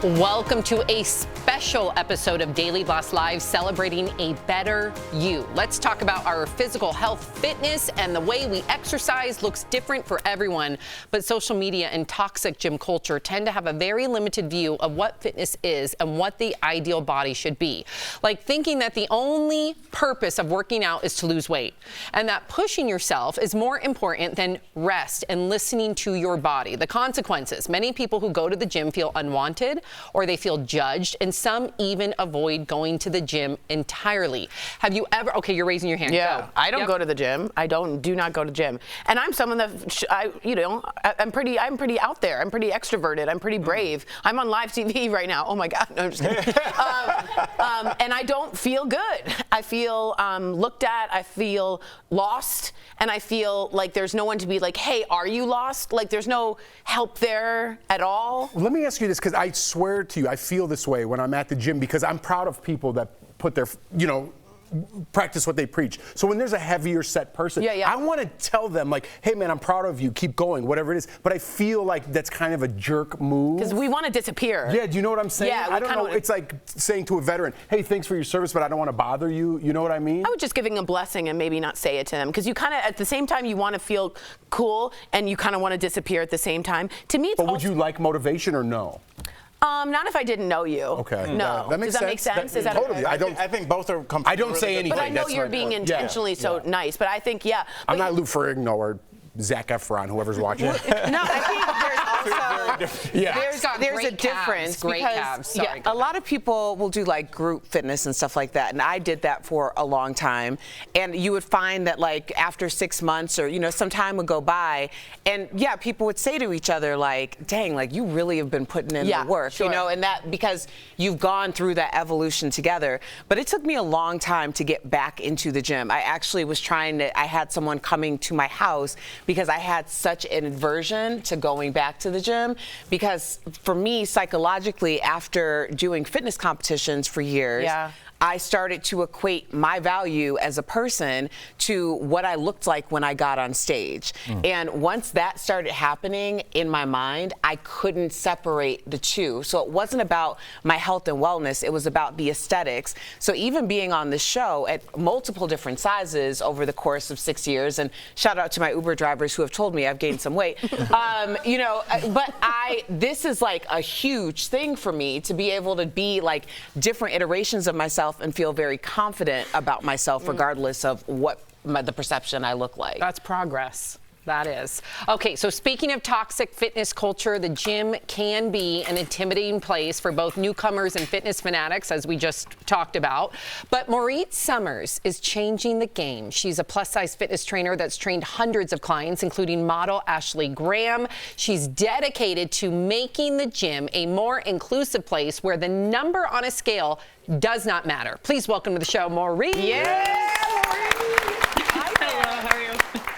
Welcome to a special episode of Daily Boss Live celebrating a better you. Let's talk about our physical health, fitness, and the way we exercise looks different for everyone. But social media and toxic gym culture tend to have a very limited view of what fitness is and what the ideal body should be. Like thinking that the only purpose of working out is to lose weight, and that pushing yourself is more important than rest and listening to your body. The consequences: many people who go to the gym feel unwanted, or they feel judged, and some even avoid going to the gym entirely. Have you ever? Okay, you're raising your hand. Yeah, Go. I don't go to the gym. I do not go to the gym, and I'm someone that I'm pretty out there. I'm pretty extroverted. I'm pretty brave. I'm on live TV right now. Oh my God, no, I'm just kidding. And I don't feel good. I feel looked at. I feel lost, and I feel like there's no one to be like, hey, are you lost? Like there's no help there at all. Let me ask you this, because I swear to you, I feel this way when I'm at the gym, because I'm proud of people that put their, practice what they preach. So when there's a heavier set person, I want to tell them, like, hey man, I'm proud of you, keep going, whatever it is. But I feel like that's kind of a jerk move. Because we want to disappear. Yeah, do you know what I'm saying? Yeah, I don't know. It's like saying to a veteran, hey, thanks for your service, but I don't want to bother you. You know what I mean? I would just giving a blessing and maybe not say it to them. Because you kind of, at the same time, you want to feel cool and you kind of want to disappear at the same time. To me, it's But would you like motivation or no? Not if I didn't know you. Okay. No. That makes Does that make sense? Is that totally. okay? I think both are comfortable. I don't say anything. But I know you're being intentionally nice. But I think, I'm not Lou Ferrigno or Zac Efron, whoever's watching. No, I think there's also There's a difference great because calves. Sorry, a lot of people will do like group fitness and stuff like that, and I did that for a long time. And you would find that like after 6 months or some time would go by, and people would say to each other like, "Dang, like you really have been putting in the work," and that because you've gone through that evolution together. But it took me a long time to get back into the gym. I actually was I had someone coming to my house because I had such an aversion to going back to the gym, because for me psychologically, after doing fitness competitions for years, I started to equate my value as a person to what I looked like when I got on stage. And once that started happening in my mind, I couldn't separate the two. So it wasn't about my health and wellness, it was about the aesthetics. So even being on the show at multiple different sizes over the course of 6 years, and shout out to my Uber drivers who have told me I've gained some weight, but this is like a huge thing for me to be able to be like different iterations of myself and feel very confident about myself regardless of what the perception I look like. That's progress. That is. Okay, so speaking of toxic fitness culture, the gym can be an intimidating place for both newcomers and fitness fanatics, as we just talked about. But Morit Summers is changing the game. She's a plus-size fitness trainer that's trained hundreds of clients, including model Ashley Graham. She's dedicated to making the gym a more inclusive place where the number on a scale does not matter. Please welcome to the show, Morit.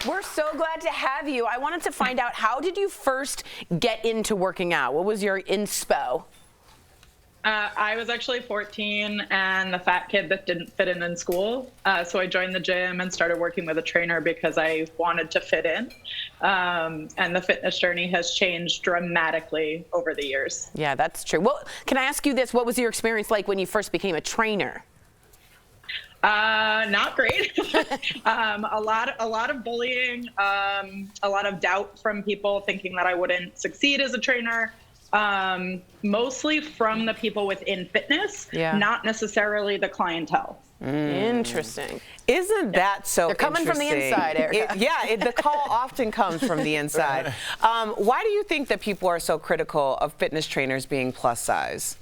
We're so glad to have you. I wanted to find out, how did you first get into working out? What was your inspo? I was actually 14 and the fat kid that didn't fit in school. So I joined the gym and started working with a trainer because I wanted to fit in. And the fitness journey has changed dramatically over the years. Yeah, that's true. Well, can I ask you this? What was your experience like when you first became a trainer? Not great. A lot of bullying, a lot of doubt from people thinking that I wouldn't succeed as a trainer. Mostly from the people within fitness, not necessarily the clientele. Interesting. Isn't that so They're coming from the inside, Erica. The call often comes from the inside. Why do you think that people are so critical of fitness trainers being plus size?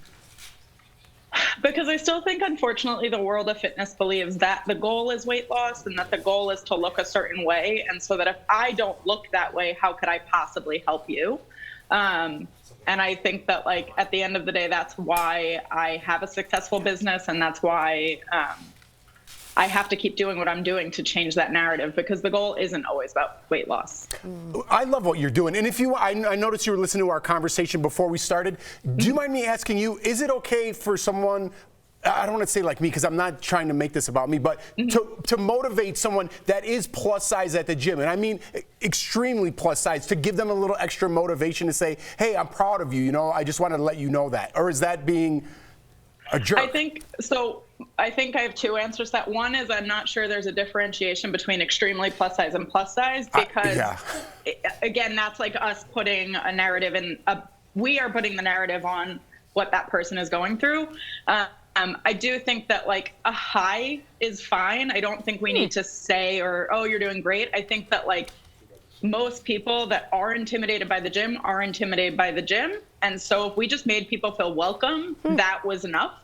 Because I still think, unfortunately, the world of fitness believes that the goal is weight loss and that the goal is to look a certain way. And so that if I don't look that way, how could I possibly help you? And I think that, like, at the end of the day, that's why I have a successful business, and that's why I have to keep doing what I'm doing to change that narrative, because the goal isn't always about weight loss. I love what you're doing. And if you, I noticed you were listening to our conversation before we started. Do you mind me asking you, is it okay for someone I don't want to say like me because I'm not trying to make this about me, but to motivate someone that is plus size at the gym, and I mean extremely plus size, to give them a little extra motivation to say, hey, I'm proud of you, you know, I just wanted to let you know that. Or is that being a jerk? I think I have two answers to that. One is I'm not sure there's a differentiation between extremely plus size and plus size because, again, that's like us putting a narrative we are putting the narrative on what that person is going through. I do think that like a high is fine. I don't think we need to say oh, you're doing great. I think that like most people that are intimidated by the gym are intimidated by the gym. And so if we just made people feel welcome, that was enough.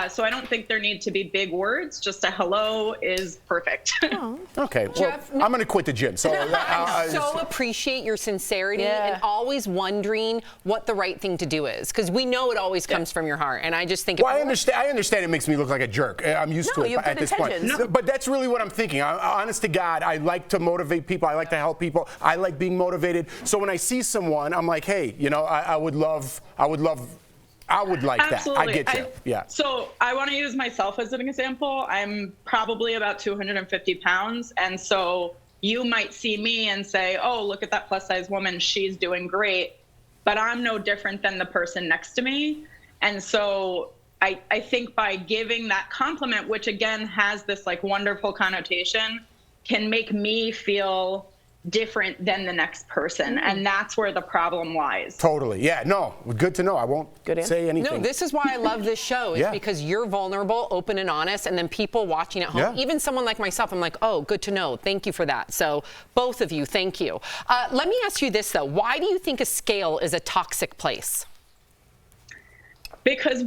So I don't think there need to be big words. Just a hello is perfect. Okay, well, Jeff, I'm going to quit the gym. So I so appreciate your sincerity and always wondering what the right thing to do is, because we know it always comes from your heart. And I just think. Well, I understand it makes me look like a jerk. I'm used to it at this point. No. But that's really what I'm thinking. Honest to God, I like to motivate people. I like to help people. I like being motivated. So when I see someone, I'm like, hey, you know, I would like Absolutely. that. I get you. Yeah. So I want to use myself as an example. I'm probably about 250 pounds. And so you might see me and say, oh, look at that plus size woman. She's doing great. But I'm no different than the person next to me. And so I think by giving that compliment, which again has this like wonderful connotation, can make me feel different than the next person, and that's where the problem lies. Totally. Yeah. No. Good to know. I won't say anything. No, this is why I love this show. Is because you're vulnerable, open, and honest, and then people watching at home, even someone like myself, I'm like, oh, good to know. Thank you for that. So both of you, thank you. Let me ask you this though: why do you think a scale is a toxic place? Because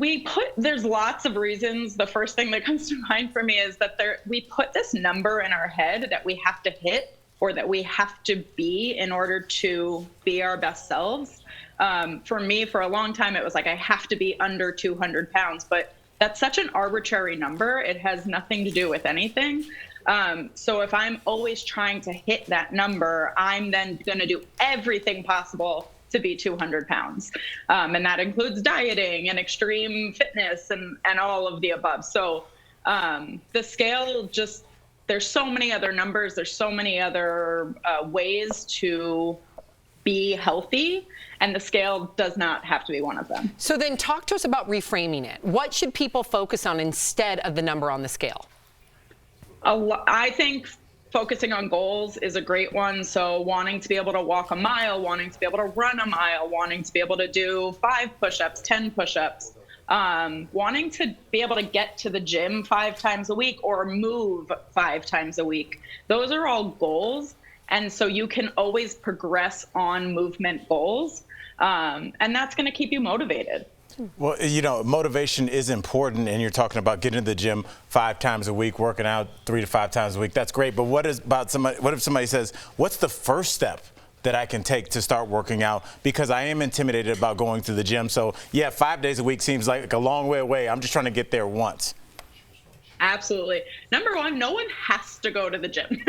there's lots of reasons. The first thing that comes to mind for me is that we put this number in our head that we have to hit, or that we have to be in order to be our best selves. For me, for a long time, it was like, I have to be under 200 pounds, but that's such an arbitrary number. It has nothing to do with anything. So if I'm always trying to hit that number, I'm then gonna do everything possible to be 200 pounds. And that includes dieting and extreme fitness and all of the above. So the scale just, there's so many other numbers. There's so many other ways to be healthy, and the scale does not have to be one of them. So then talk to us about reframing it. What should people focus on instead of the number on the scale? I think focusing on goals is a great one. So wanting to be able to walk a mile, wanting to be able to run a mile, wanting to be able to do 5 push-ups, 10 push-ups. Wanting to be able to get to the gym 5 times a week or move 5 times a week. Those are all goals. And so you can always progress on movement goals. And that's going to keep you motivated. Well, you know, motivation is important, and you're talking about getting to the gym 5 times a week, working out 3 to 5 times a week. That's great. But what if somebody says, what's the first step that I can take to start working out, because I am intimidated about going to the gym? So yeah, 5 days a week seems like a long way away. I'm just trying to get there once. Absolutely. Number one, no one has to go to the gym,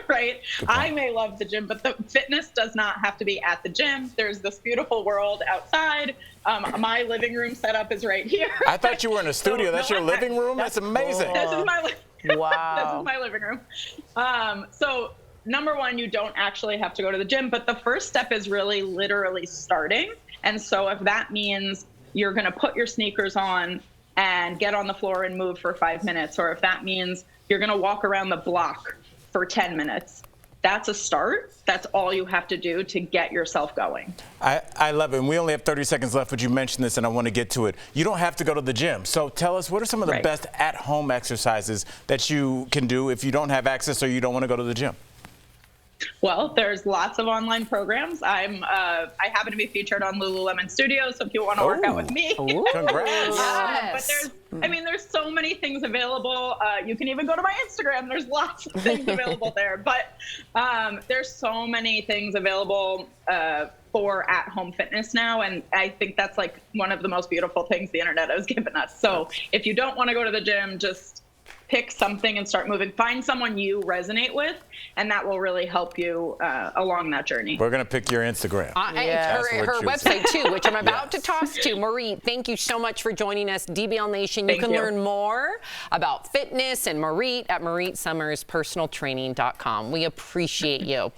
right? I may love the gym, but the fitness does not have to be at the gym. There's this beautiful world outside. My living room setup is right here. I thought you were in a studio. So that's your living room? That's amazing. This is my wow. This is my living room. So number one, you don't actually have to go to the gym, but the first step is really literally starting. And so if that means you're going to put your sneakers on and get on the floor and move for 5 minutes, or if that means you're going to walk around the block for 10 minutes, that's a start. That's all you have to do to get yourself going. I love it. And we only have 30 seconds left, but you mentioned this and I want to get to it. You don't have to go to the gym. So tell us, what are some of the best at-home exercises that you can do if you don't have access or you don't want to go to the gym? Well, there's lots of online programs. I happen to be featured on Lululemon Studio, so if you want to work out with me. Congrats. But there's so many things available. You can even go to my Instagram. There's lots of things available there. But there's so many things available for at-home fitness now, and I think that's like one of the most beautiful things the internet has given us. So if you don't want to go to the gym, just pick something and start moving. Find someone you resonate with, and that will really help you along that journey. We're going to pick your Instagram. Her website, too, which I'm about to toss to. Morit, thank you so much for joining us. DBL Nation, you can learn more about fitness and Morit at MoritSummersPersonalTraining.com. We appreciate you.